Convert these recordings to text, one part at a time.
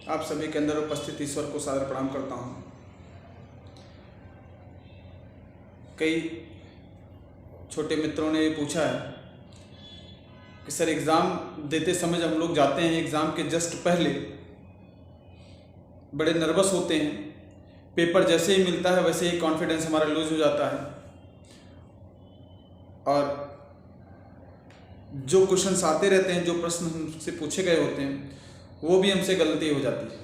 आप सभी के अंदर उपस्थित ईश्वर को सादर प्रणाम करता हूँ। कई छोटे मित्रों ने ये पूछा है कि सर एग्ज़ाम देते समय जब हम लोग जाते हैं, एग्ज़ाम के जस्ट पहले बड़े नर्वस होते हैं, पेपर जैसे ही मिलता है वैसे ही कॉन्फिडेंस हमारा लूज हो जाता है और जो क्वेश्चंस आते रहते हैं, जो प्रश्न हमसे पूछे गए होते हैं, वो भी हमसे गलती हो जाती है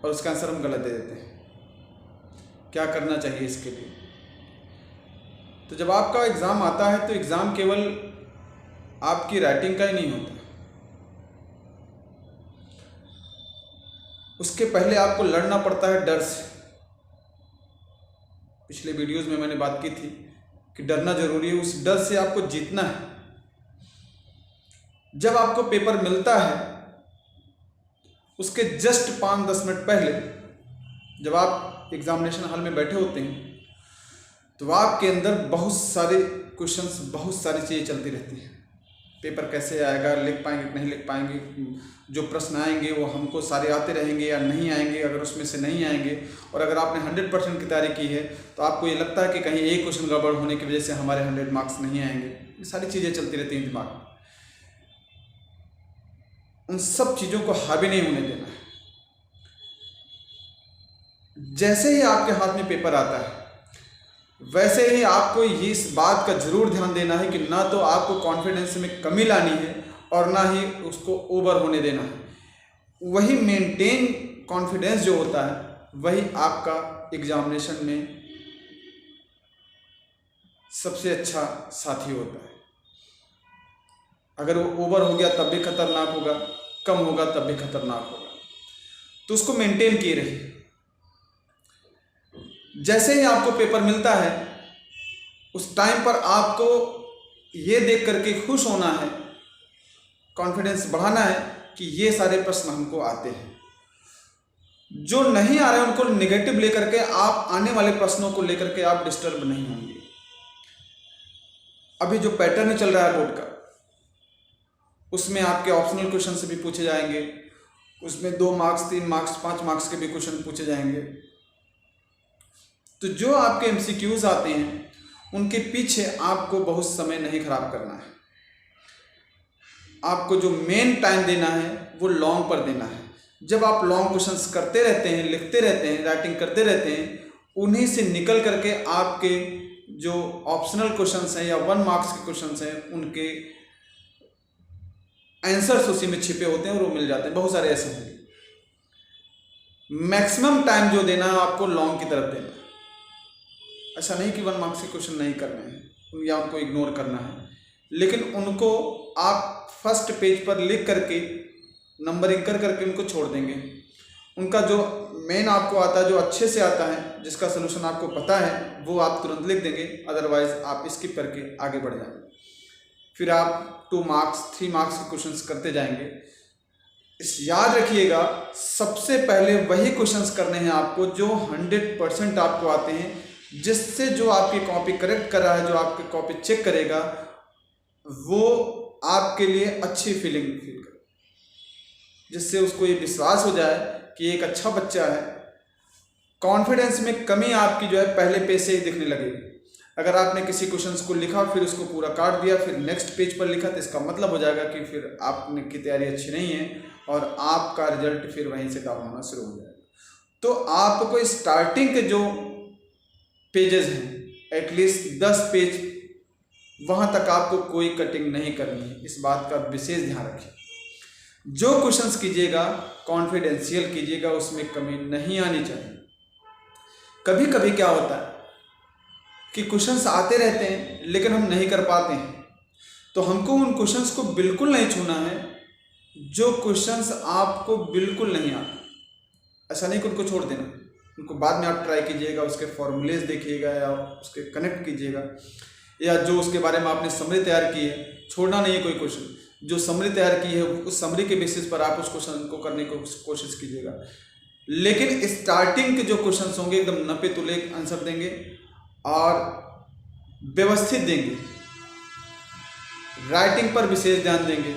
और उसका आंसर हम गलत दे देते हैं। क्या करना चाहिए इसके लिए? तो जब आपका एग्ज़ाम आता है तो एग्ज़ाम केवल आपकी राइटिंग का ही नहीं होता, उसके पहले आपको लड़ना पड़ता है डर से। पिछले वीडियोस में मैंने बात की थी कि डरना जरूरी है, उस डर से आपको जीतना है। जब आपको पेपर मिलता है उसके जस्ट 5-10 मिनट पहले जब आप एग्जामिनेशन हॉल में बैठे होते हैं तो आपके अंदर बहुत सारे क्वेश्चंस, बहुत सारी चीज़ें चलती रहती हैं। पेपर कैसे आएगा, लिख पाएंगे कि नहीं लिख पाएंगे, जो प्रश्न आएंगे वो हमको सारे आते रहेंगे या नहीं आएंगे, अगर उसमें से नहीं आएंगे और अगर आपने 100% की तैयारी की है तो आपको ये लगता है कि कहीं एक क्वेश्चन गड़बड़ होने की वजह से हमारे 100 मार्क्स नहीं आएंगे। ये सारी चीज़ें चलती रहती हैं दिमाग में। उन सब चीज़ों को हावी नहीं होने देना है। जैसे ही आपके हाथ में पेपर आता है वैसे ही आपको इस बात का जरूर ध्यान देना है कि ना तो आपको कॉन्फिडेंस में कमी लानी है और ना ही उसको ओवर होने देना है। वही मेंटेन कॉन्फिडेंस जो होता है वही आपका एग्जामिनेशन में सबसे अच्छा साथी होता है। अगर वो ओवर हो गया तब भी खतरनाक होगा, कम होगा तब भी खतरनाक होगा, तो उसको मेंटेन किए रहिए। जैसे ही आपको पेपर मिलता है उस टाइम पर आपको ये देख करके खुश होना है, कॉन्फिडेंस बढ़ाना है कि ये सारे प्रश्न हमको आते हैं। जो नहीं आ रहे हैं उनको नेगेटिव लेकर के आप आने वाले प्रश्नों को लेकर के आप डिस्टर्ब नहीं होंगे। अभी जो पैटर्न चल रहा है बोर्ड का, उसमें आपके ऑप्शनल क्वेश्चन से भी पूछे जाएंगे, उसमें 2 मार्क्स, 3 मार्क्स, 5 मार्क्स के भी क्वेश्चन पूछे जाएंगे। तो जो आपके एमसीक्यूज आते हैं उनके पीछे आपको बहुत समय नहीं खराब करना है। आपको जो मेन टाइम देना है वो लॉन्ग पर देना है। जब आप लॉन्ग क्वेश्चंस करते रहते हैं, लिखते रहते हैं, राइटिंग करते रहते हैं, उन्हीं से निकल करके आपके जो ऑप्शनल क्वेश्चंस हैं या 1 मार्क्स के क्वेश्चंस हैं उनके आंसर्स उसी में छिपे होते हैं और वो मिल जाते हैं। बहुत सारे ऐसे हैं। मैक्सिमम टाइम जो देना है आपको लॉन्ग की तरफ देना है। ऐसा नहीं कि 1 मार्क्स के क्वेश्चन नहीं करने हैं या उनको इग्नोर करना है, लेकिन उनको आप फर्स्ट पेज पर लिख करके नंबरिंग कर करके उनको छोड़ देंगे। उनका जो मेन आपको आता है, जो अच्छे से आता है, जिसका सलूशन आपको पता है, वो आप तुरंत लिख देंगे। अदरवाइज आप स्किप करके आगे बढ़ जाएंगे। फिर आप 2 मार्क्स, 3 मार्क्स के क्वेश्चंस करते जाएंगे। इस याद रखिएगा, सबसे पहले वही क्वेश्चंस करने हैं आपको जो 100% आपको आते हैं, जिससे जो आपकी कॉपी करेक्ट कर रहा है, जो आपकी कॉपी चेक करेगा, वो आपके लिए अच्छी फीलिंग फील करे, जिससे उसको ये विश्वास हो जाए कि एक अच्छा बच्चा है। कॉन्फिडेंस में कमी आपकी जो है पहले पेज से ही दिखने लगेगी। अगर आपने किसी क्वेश्चंस को लिखा फिर उसको पूरा काट दिया फिर नेक्स्ट पेज पर लिखा, तो इसका मतलब हो जाएगा कि फिर आपने की तैयारी अच्छी नहीं है और आपका रिजल्ट फिर वहीं से डाउन होना शुरू हो जाएगा। तो आपको स्टार्टिंग के जो पेजेस हैं, एटलीस्ट 10 पेज, वहां तक आपको कोई कटिंग नहीं करनी है। इस बात का विशेष ध्यान रखिए। जो क्वेश्चंस कीजिएगा कॉन्फिडेंशियल कीजिएगा, उसमें कमी नहीं आनी चाहिए। कभी कभी क्या होता है कि क्वेश्चंस आते रहते हैं लेकिन हम नहीं कर पाते हैं, तो हमको उन क्वेश्चंस को बिल्कुल नहीं छूना है जो क्वेश्चंस आपको बिल्कुल नहीं आते। ऐसा नहीं कि उनको छोड़ देना, उनको बाद में आप ट्राई कीजिएगा, उसके फॉर्मूलेज देखिएगा या उसके कनेक्ट कीजिएगा, या जो उसके बारे में आपने समरी तैयार की है, छोड़ना नहीं है कोई क्वेश्चन। जो समरी तैयार की है उस समरी के बेसिस पर आप उस क्वेश्चन को करने की कोशिश कीजिएगा। लेकिन स्टार्टिंग के जो क्वेश्चंस होंगे एकदम नपे तुले आंसर देंगे और व्यवस्थित देंगे, राइटिंग पर विशेष ध्यान देंगे,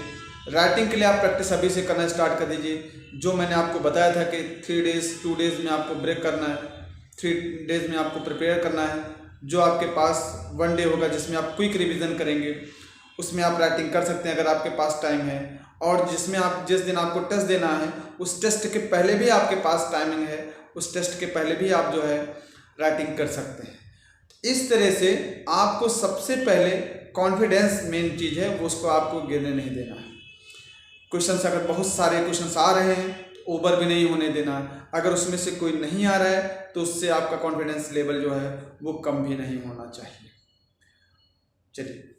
राइटिंग के लिए आप प्रैक्टिस अभी से करना स्टार्ट कर दीजिए। जो मैंने आपको बताया था कि 3 डेज 2 डेज में आपको ब्रेक करना है, 3 डेज में आपको प्रिपेयर करना है। जो आपके पास 1 डे होगा जिसमें आप क्विक रिवीजन करेंगे, उसमें आप राइटिंग कर सकते हैं अगर आपके पास टाइम है। और जिसमें आप जिस दिन आपको टेस्ट देना है उस टेस्ट के पहले भी आपके पास टाइमिंग है, उस टेस्ट के पहले भी आप जो है राइटिंग कर सकते हैं। इस तरह से आपको सबसे पहले कॉन्फिडेंस मेन चीज़ है, वो उसको आपको गिरने नहीं देना है। क्वेश्चंस अगर बहुत सारे क्वेश्चंस आ रहे हैं तो ओवर भी नहीं होने देना। अगर उसमें से कोई नहीं आ रहा है तो उससे आपका कॉन्फिडेंस लेवल जो है वो कम भी नहीं होना चाहिए। चलिए।